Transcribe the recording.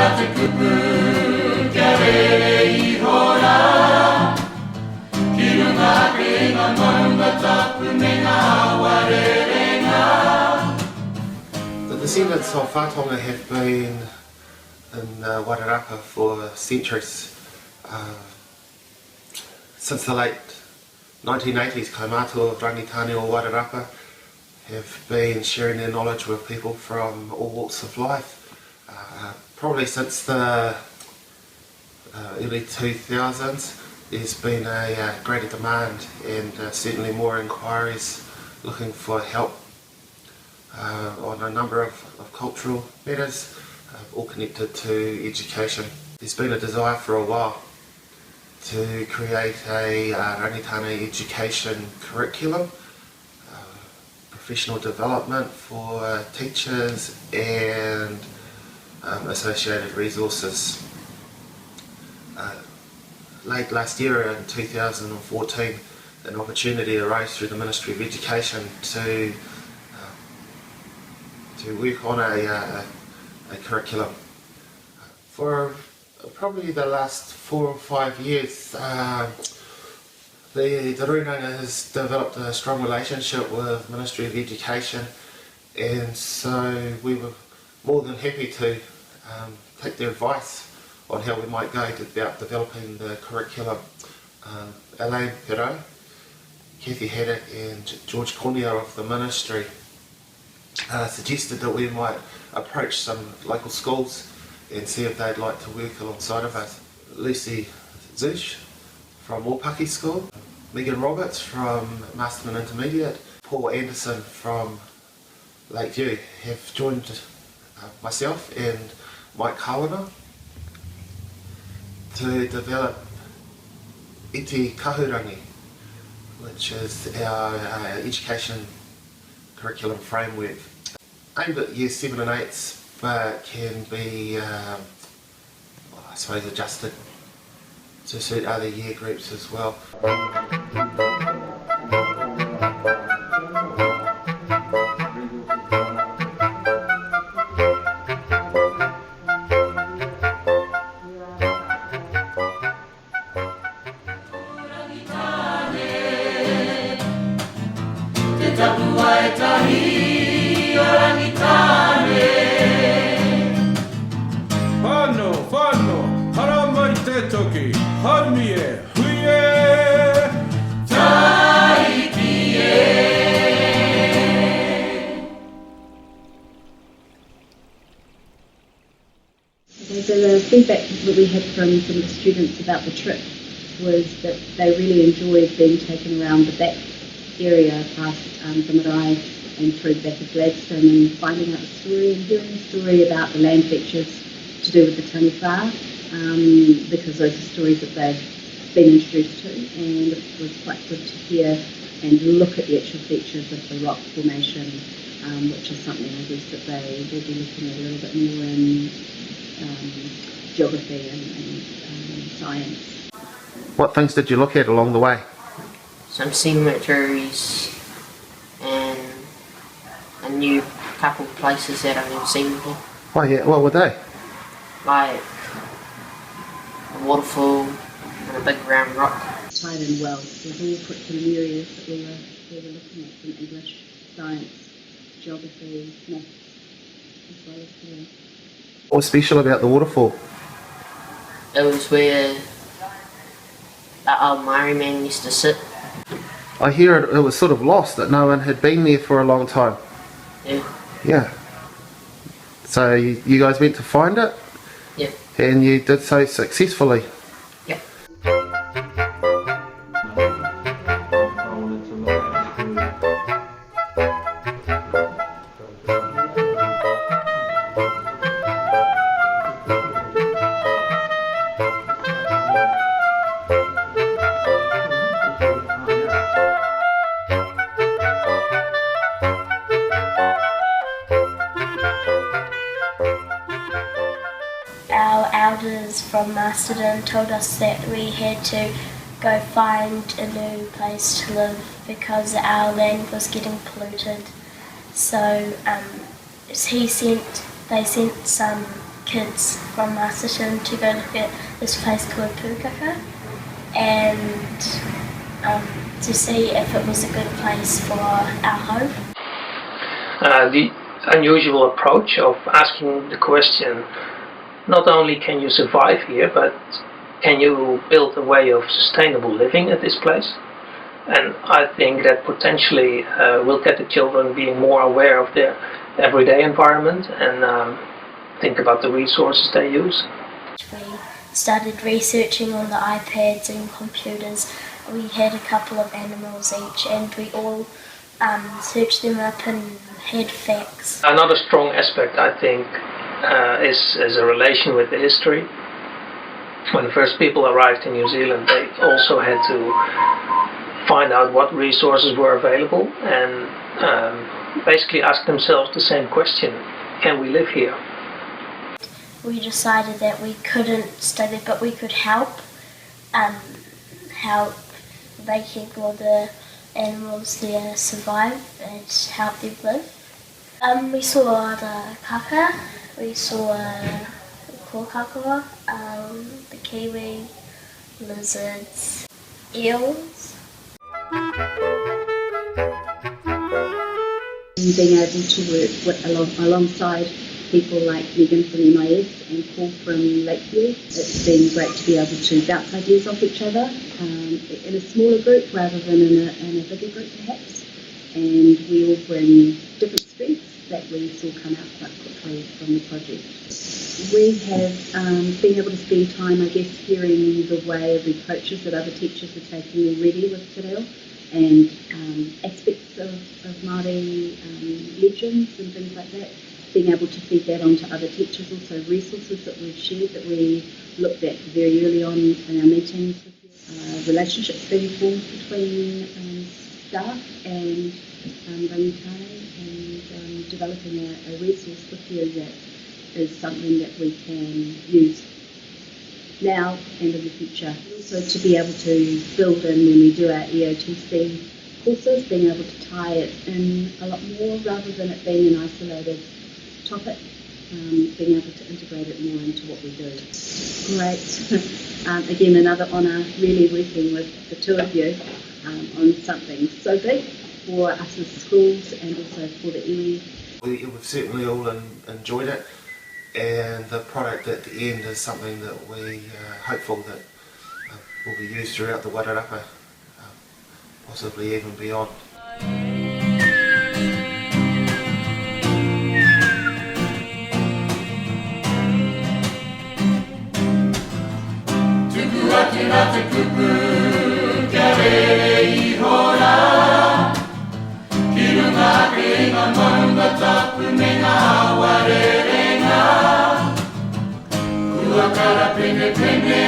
The descendants of Whātonga have been in Wairarapa for centuries. Since the late 1980s, kaumātua of Rangitāne or Wairarapa have been sharing their knowledge with people from all walks of life. Probably since the early 2000s, there's been a greater demand and certainly more inquiries looking for help on a number of cultural matters, all connected to education. There's been a desire for a while to create a Rangitāne education curriculum, professional development for teachers and associated resources. Late last year in 2014, an opportunity arose through the Ministry of Education to work on a curriculum. For probably the last 4 or 5 years, the Rūnanga has developed a strong relationship with the Ministry of Education, and so we were more than happy to take their advice on how we might go about developing the curriculum. Elaine Perot, Kathy Haddock and George Cornea of the Ministry suggested that we might approach some local schools and see if they'd like to work alongside of us. Lucy Zush from Wapaki School, Megan Roberts from Masterman Intermediate, Paul Anderson from Lakeview have joined myself and Mike Kahurangi to develop Iti Kahurangi, which is our education curriculum framework, aimed at years 7 and 8s, but can be, I suppose, adjusted to suit other year groups as well. So the feedback that we had from some of the students about the trip was that they really enjoyed being taken around the back area past the marae and through the back of Gladstone and finding out the story and hearing the story about the land features to do with the taniwha, because those are stories that they've been introduced to, and it was quite good to hear and look at the actual features of the rock formation, which is something I guess that they will be looking at a little bit more in geography and science. What things did you look at along the way? Some cemeteries and a new couple of places that I've never seen before. Oh yeah, what were they? Like a waterfall and a big round rock. Tied in well with all curriculum areas that we were looking at, from English, science, geography, maths, as well as theory. What was special about the waterfall? It was where the old Maori man used to sit. I hear it was sort of lost, that no one had been there for a long time. Yeah. Yeah. So you guys went to find it? Yeah. And you did so successfully? Yeah. Our elders from Masterton told us that we had to go find a new place to live because our land was getting polluted. So they sent some kids from Masterton to go look at this place called Pukaka and to see if it was a good place for our home. The unusual approach of asking the question, not only can you survive here, but can you build a way of sustainable living at this place? And I think that potentially will get the children being more aware of their everyday environment and think about the resources they use. We started researching on the iPads and computers. We had a couple of animals each and we all searched them up and had facts. Another strong aspect, I think, is a relation with the history. When the first people arrived in New Zealand, they also had to find out what resources were available and basically ask themselves the same question: can we live here? We decided that we couldn't stay there, but we could help making all the animals there survive and help them live. We saw the kaka, we saw the kōkakawa, the kiwi, lizards, eels. And being able to work alongside people like Megan from MIS and Paul from Lakeview. It's been great to be able to bounce ideas off each other in a smaller group rather than in a bigger group perhaps. And we all bring different strengths that we saw come out quite quickly from the project. We have been able to spend time, I guess, hearing the way of the approaches that other teachers are taking already with te reo and aspects of Māori legends and things like that. Being able to feed that on to other teachers, also resources that we've shared that we looked at very early on in our meetings with you. Relationships being formed between staff and Rangitāne and developing a resource with you that is something that we can use now and in the future. Also to be able to build in when we do our EOTC courses, being able to tie it in a lot more rather than it being an isolated topic, being able to integrate it more into what we do. Great. Again, another honour really working with the two of you on something so big for us as schools and also for the iwi. We've certainly all enjoyed it, and the product at the end is something that we are hopeful that will be used throughout the Wairarapa, possibly even beyond. Te kuku kia rere I hora Ki runga ke ngā maunga tapu me ngā awa rerenga Kua kara pene pene